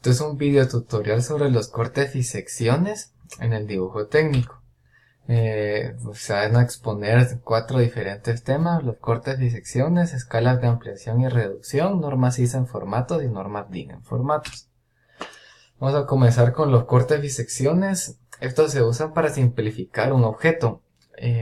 Esto es un video tutorial sobre los cortes y secciones en el dibujo técnico. Se van a exponer 4 diferentes temas: los cortes y secciones, escalas de ampliación y reducción, normas ISA en formatos y normas DIN en formatos. Vamos a comenzar con los cortes y secciones. Estos se usan para simplificar un objeto.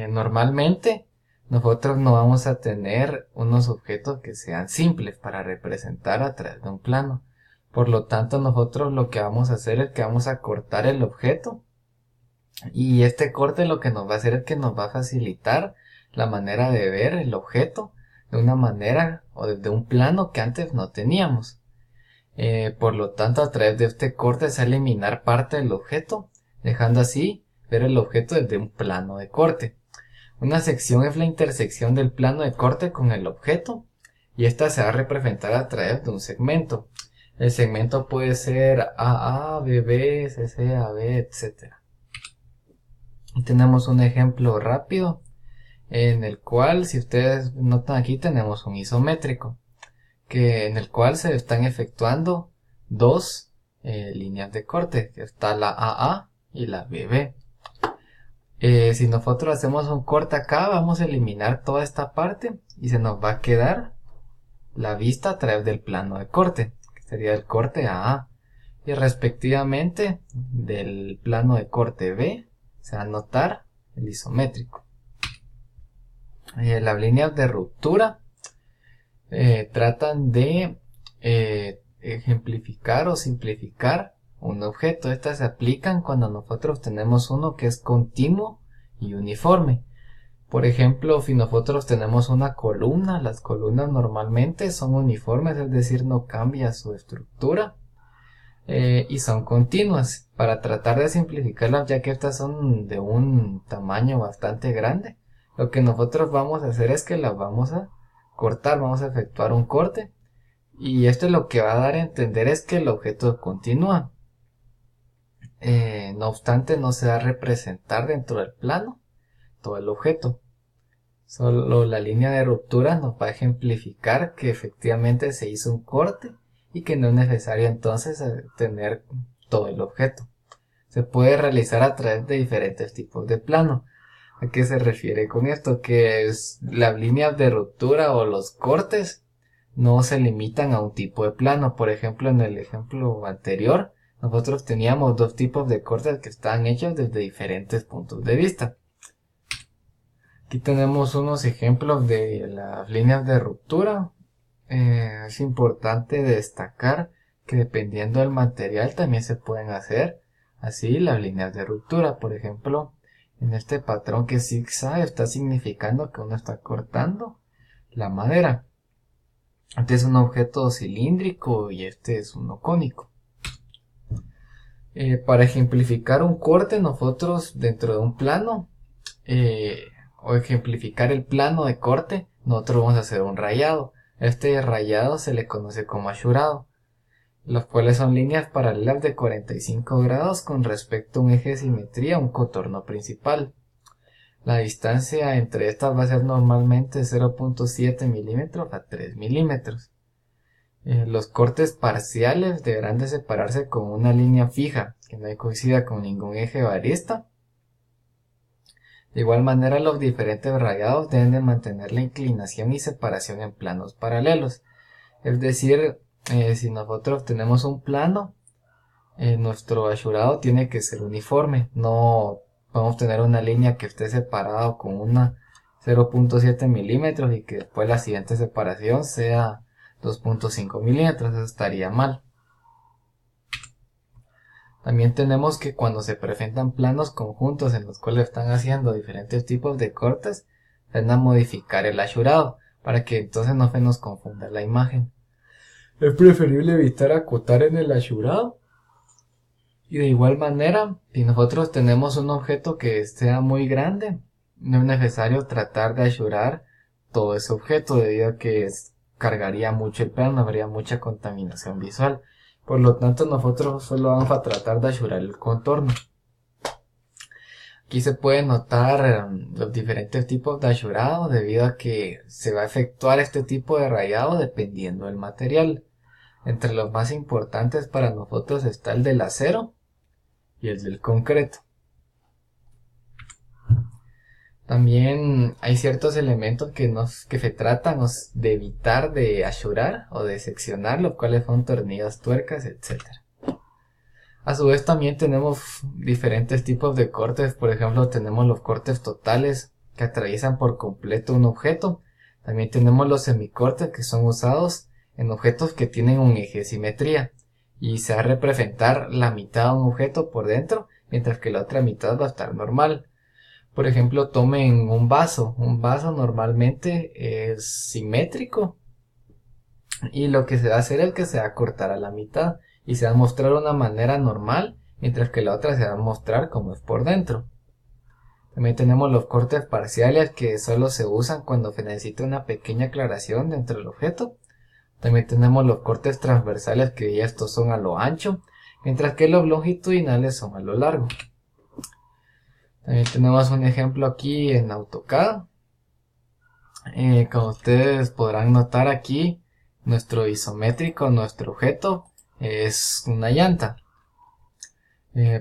Normalmente nosotros no vamos a tener unos objetos que sean simples para representar a través de un plano. Por lo tanto, nosotros lo que vamos a hacer es que vamos a cortar el objeto, y este corte lo que nos va a hacer es que nos va a facilitar la manera de ver el objeto de una manera o desde un plano que antes no teníamos. Por lo tanto, a través de este corte se va a eliminar parte del objeto, dejando así ver el objeto desde un plano de corte. Una sección es la intersección del plano de corte con el objeto, y esta se va a representar a través de un segmento. El segmento puede ser AA, BB, CC, AB, etc. Y tenemos un ejemplo rápido en el cual, si ustedes notan aquí, tenemos un isométrico en el cual se están efectuando dos líneas de corte, que está la AA y la BB. Si nosotros hacemos un corte acá, vamos a eliminar toda esta parte y se nos va a quedar la vista a través del plano de corte, que sería el corte AA, y respectivamente del plano de corte B se va a notar el isométrico. Las líneas de ruptura tratan de ejemplificar o simplificar un objeto. Estas se aplican cuando nosotros tenemos uno que es continuo y uniforme. Por ejemplo, si nosotros tenemos una columna, las columnas normalmente son uniformes, es decir, no cambia su estructura, y son continuas. Para tratar de simplificarlas, ya que estas son de un tamaño bastante grande, lo que nosotros vamos a hacer es que las vamos a cortar, vamos a efectuar un corte, y esto lo que va a dar a entender es que el objeto continúa. No obstante, no se va a representar dentro del plano todo el objeto. Solo la línea de ruptura nos va a ejemplificar que efectivamente se hizo un corte y que no es necesario entonces tener todo el objeto. Se puede realizar a través de diferentes tipos de plano. ¿A qué se refiere con esto? Que las líneas de ruptura o los cortes no se limitan a un tipo de plano. Por ejemplo, en el ejemplo anterior, nosotros teníamos dos tipos de cortes que estaban hechos desde diferentes puntos de vista. Aquí tenemos unos ejemplos de las líneas de ruptura. Es importante destacar que dependiendo del material también se pueden hacer así las líneas de ruptura. Por ejemplo, en este patrón que zigzag está significando que uno está cortando la madera. Este es un objeto cilíndrico y este es uno cónico. Para ejemplificar un corte, nosotros dentro de un plano o ejemplificar el plano de corte, nosotros vamos a hacer un rayado. Este rayado se le conoce como achurado, los cuales son líneas paralelas de 45 grados con respecto a un eje de simetría, un contorno principal. La distancia entre estas va a ser normalmente 0.7 milímetros a 3 milímetros. Los cortes parciales deberán de separarse con una línea fija que no coincida con ningún eje o arista. De igual manera, los diferentes rayados deben de mantener la inclinación y separación en planos paralelos. Es decir, si nosotros tenemos un plano, nuestro achurado tiene que ser uniforme. No podemos tener una línea que esté separada con una 0.7 milímetros y que después la siguiente separación sea 2.5 milímetros. Eso estaría mal. También tenemos que cuando se presentan planos conjuntos en los cuales están haciendo diferentes tipos de cortes, van a modificar el achurado para que entonces no se nos confunda la imagen. Es preferible evitar acotar en el achurado. Y de igual manera, si nosotros tenemos un objeto que sea muy grande, no es necesario tratar de achurar todo ese objeto, debido a que cargaría mucho el plano, habría mucha contaminación visual. Por lo tanto, nosotros solo vamos a tratar de achurar el contorno. Aquí se pueden notar los diferentes tipos de achurado, debido a que se va a efectuar este tipo de rayado dependiendo del material. Entre los más importantes para nosotros está el del acero y el del concreto. También hay ciertos elementos que se tratan de evitar de achurar o de seccionar, los cuales son tornillos, tuercas, etc. A su vez también tenemos diferentes tipos de cortes. Por ejemplo, tenemos los cortes totales que atraviesan por completo un objeto. También tenemos los semicortes, que son usados en objetos que tienen un eje de simetría y se va a representar la mitad de un objeto por dentro, mientras que la otra mitad va a estar normal. Por ejemplo, tomen un vaso. Un vaso normalmente es simétrico y lo que se va a hacer es que se va a cortar a la mitad y se va a mostrar de una manera normal, mientras que la otra se va a mostrar como es por dentro. También tenemos los cortes parciales, que solo se usan cuando se necesita una pequeña aclaración dentro del objeto. También tenemos los cortes transversales, que ya estos son a lo ancho, mientras que los longitudinales son a lo largo. También tenemos un ejemplo aquí en AutoCAD. Como ustedes podrán notar aquí, nuestro isométrico, nuestro objeto, es una llanta.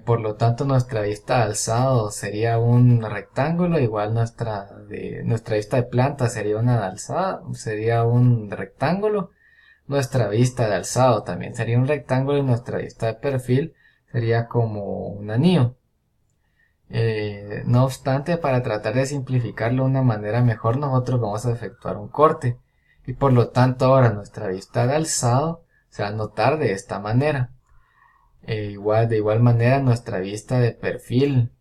Por lo tanto, nuestra vista de alzado sería un rectángulo, igual nuestra vista de planta sería una de alzada, sería un rectángulo. Nuestra vista de alzado también sería un rectángulo y nuestra vista de perfil sería como un anillo. No obstante, para tratar de simplificarlo de una manera mejor, nosotros vamos a efectuar un corte y por lo tanto ahora nuestra vista de alzado se va a notar de esta manera. De igual manera nuestra vista de perfil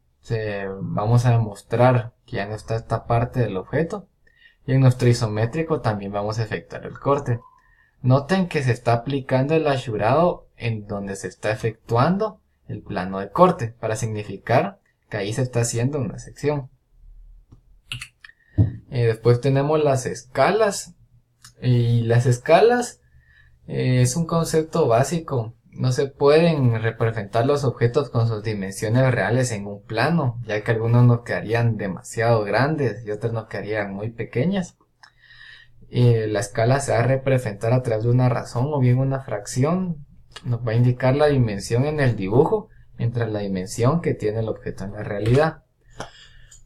vamos a demostrar que ya no está esta parte del objeto, y en nuestro isométrico también vamos a efectuar el corte. Noten que se está aplicando el achurado en donde se está efectuando el plano de corte, para significar que ahí se está haciendo una sección. Después tenemos las escalas, y las escalas es un concepto básico. No se pueden representar los objetos con sus dimensiones reales en un plano, ya que algunos nos quedarían demasiado grandes y otros nos quedarían muy pequeñas. La escala se va a representar a través de una razón o bien una fracción. Nos va a indicar la dimensión en el dibujo, mientras la dimensión que tiene el objeto en la realidad.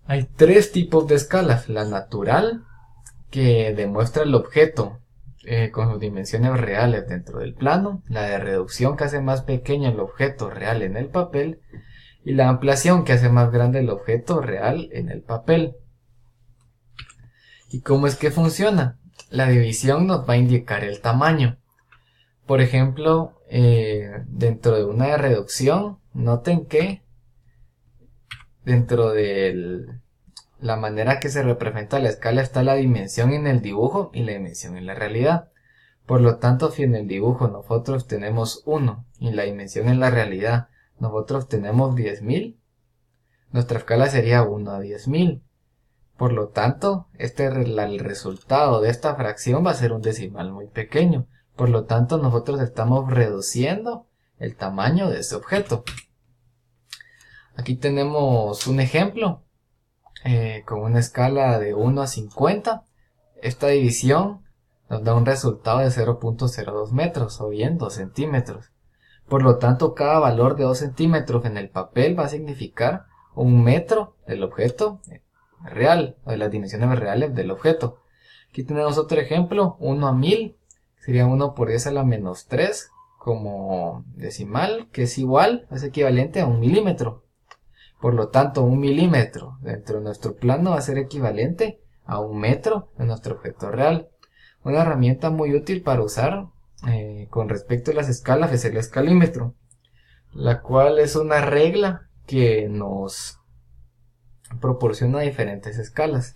Hay tres tipos de escalas: la natural, que demuestra el objeto con sus dimensiones reales dentro del plano; la de reducción, que hace más pequeño el objeto real en el papel; y la ampliación, que hace más grande el objeto real en el papel. ¿Y cómo es que funciona? La división nos va a indicar el tamaño. Por ejemplo, dentro de una de reducción, noten que dentro de la manera que se representa la escala está la dimensión en el dibujo y la dimensión en la realidad. Por lo tanto, si en el dibujo nosotros tenemos 1 y en la dimensión en la realidad nosotros tenemos 10.000, nuestra escala sería 1 a 10.000. Por lo tanto, el resultado de esta fracción va a ser un decimal muy pequeño. Por lo tanto, nosotros estamos reduciendo el tamaño de ese objeto. Aquí tenemos un ejemplo con una escala de 1 a 50. Esta división nos da un resultado de 0.02 metros o bien 2 centímetros. Por lo tanto, cada valor de 2 centímetros en el papel va a significar un metro del objeto real, o de las dimensiones reales del objeto. Aquí tenemos otro ejemplo: 1 a 1000 sería 1 por 10 a la menos 3 como decimal, que es equivalente a 1 milímetro. Por lo tanto, 1 milímetro dentro de nuestro plano va a ser equivalente a 1 metro de nuestro objeto real. Una herramienta muy útil para usar con respecto a las escalas es el escalímetro, la cual es una regla que nos proporciona diferentes escalas.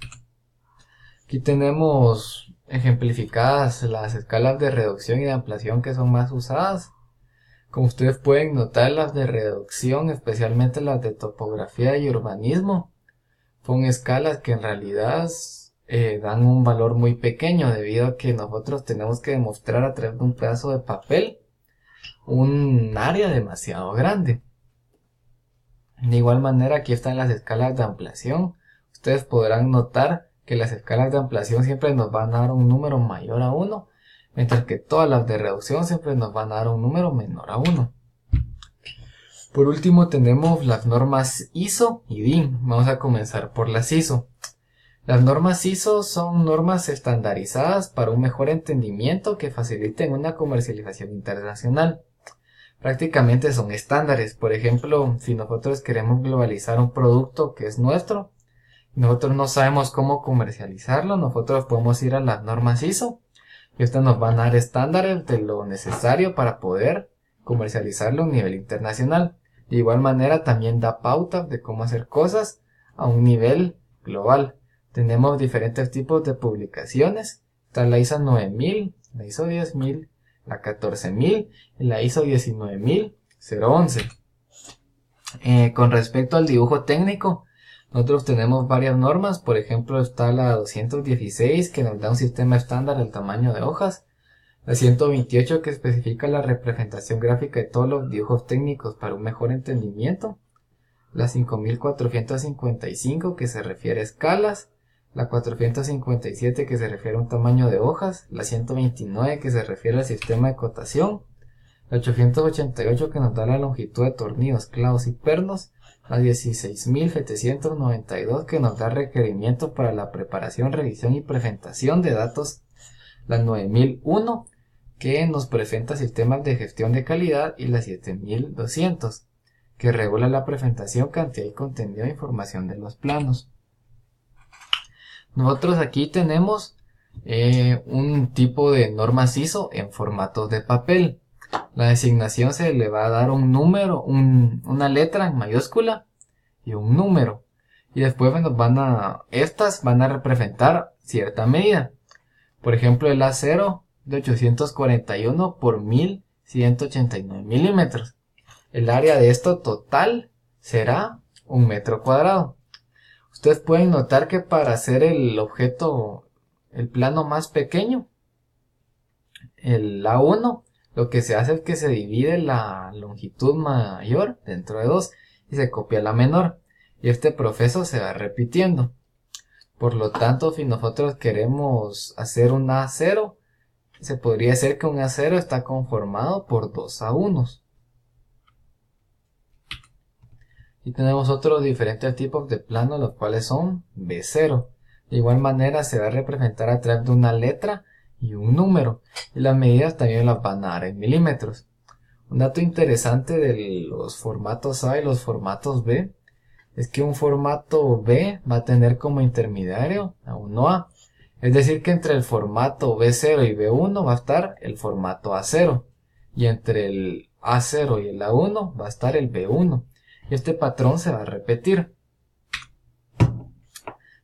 Aquí tenemos ejemplificadas las escalas de reducción y de ampliación que son más usadas. Como ustedes pueden notar, las de reducción, especialmente las de topografía y urbanismo, son escalas que en realidad dan un valor muy pequeño, debido a que nosotros tenemos que demostrar a través de un pedazo de papel un área demasiado grande. De igual manera, aquí están las escalas de ampliación. Ustedes podrán notar que las escalas de ampliación siempre nos van a dar un número mayor a 1, mientras que todas las de reducción siempre nos van a dar un número menor a 1. Por último tenemos las normas ISO y DIN. Vamos a comenzar por las ISO. Las normas ISO son normas estandarizadas para un mejor entendimiento que faciliten una comercialización internacional. Prácticamente son estándares. Por ejemplo, si nosotros queremos globalizar un producto que es nuestro, nosotros no sabemos cómo comercializarlo, nosotros podemos ir a las normas ISO y estas nos van a dar estándares de lo necesario para poder comercializarlo a un nivel internacional. De igual manera también da pautas de cómo hacer cosas a un nivel global. Tenemos diferentes tipos de publicaciones. Está la ISO 9000, la ISO 10000, la 14000 y la ISO 19011. Con respecto al dibujo técnico, nosotros tenemos varias normas. Por ejemplo, está la 216 que nos da un sistema estándar del tamaño de hojas. La 128 que especifica la representación gráfica de todos los dibujos técnicos para un mejor entendimiento. La 5455 que se refiere a escalas. La 457 que se refiere a un tamaño de hojas. La 129 que se refiere al sistema de cotación. La 888 que nos da la longitud de tornillos, clavos y pernos. La 16792 que nos da requerimientos para la preparación, revisión y presentación de datos. La 9001 que nos presenta sistemas de gestión de calidad y la 7200 que regula la presentación, cantidad y contenido de información de los planos. Nosotros aquí tenemos un tipo de normas ISO en formatos de papel. La designación se le va a dar un número, una letra en mayúscula y un número. Y después estas van a representar cierta medida. Por ejemplo, el A0 de 841 por 1189 milímetros. El área de esto total será 1 metro cuadrado. Ustedes pueden notar que para hacer el objeto, el plano más pequeño, el A1, lo que se hace es que se divide la longitud mayor dentro de 2 y se copia la menor. Y este proceso se va repitiendo. Por lo tanto, si nosotros queremos hacer un A0, se podría decir que un A0 está conformado por 2 A1s. Y tenemos otros diferentes tipos de planos, los cuales son B0. De igual manera se va a representar a través de una letra y un número. Y las medidas también las van a dar en milímetros. Un dato interesante de los formatos A y los formatos B es que un formato B va a tener como intermediario a 1A. Es decir que entre el formato B0 y B1 va a estar el formato A0. Y entre el A0 y el A1 va a estar el B1. Y este patrón se va a repetir.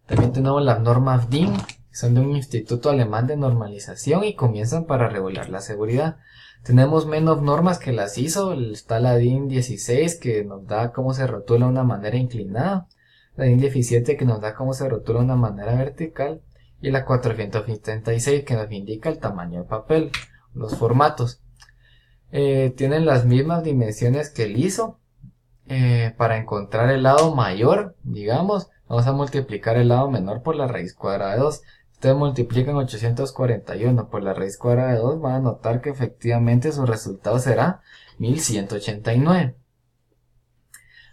También tenemos las normas DIN, que son de un instituto alemán de normalización y comienzan para regular la seguridad. Tenemos menos normas que las ISO. Está la DIN 16 que nos da cómo se rotula de una manera inclinada. La DIN 17 que nos da cómo se rotula de una manera vertical. Y la 476 que nos indica el tamaño de papel, los formatos. Tienen las mismas dimensiones que el ISO. Para encontrar el lado mayor, digamos, vamos a multiplicar el lado menor por la raíz cuadrada de 2. Ustedes multiplican 841 por la raíz cuadrada de 2, van a notar que efectivamente su resultado será 1189.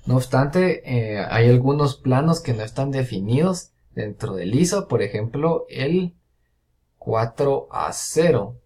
No obstante, hay algunos planos que no están definidos dentro del ISO, por ejemplo el 4A0.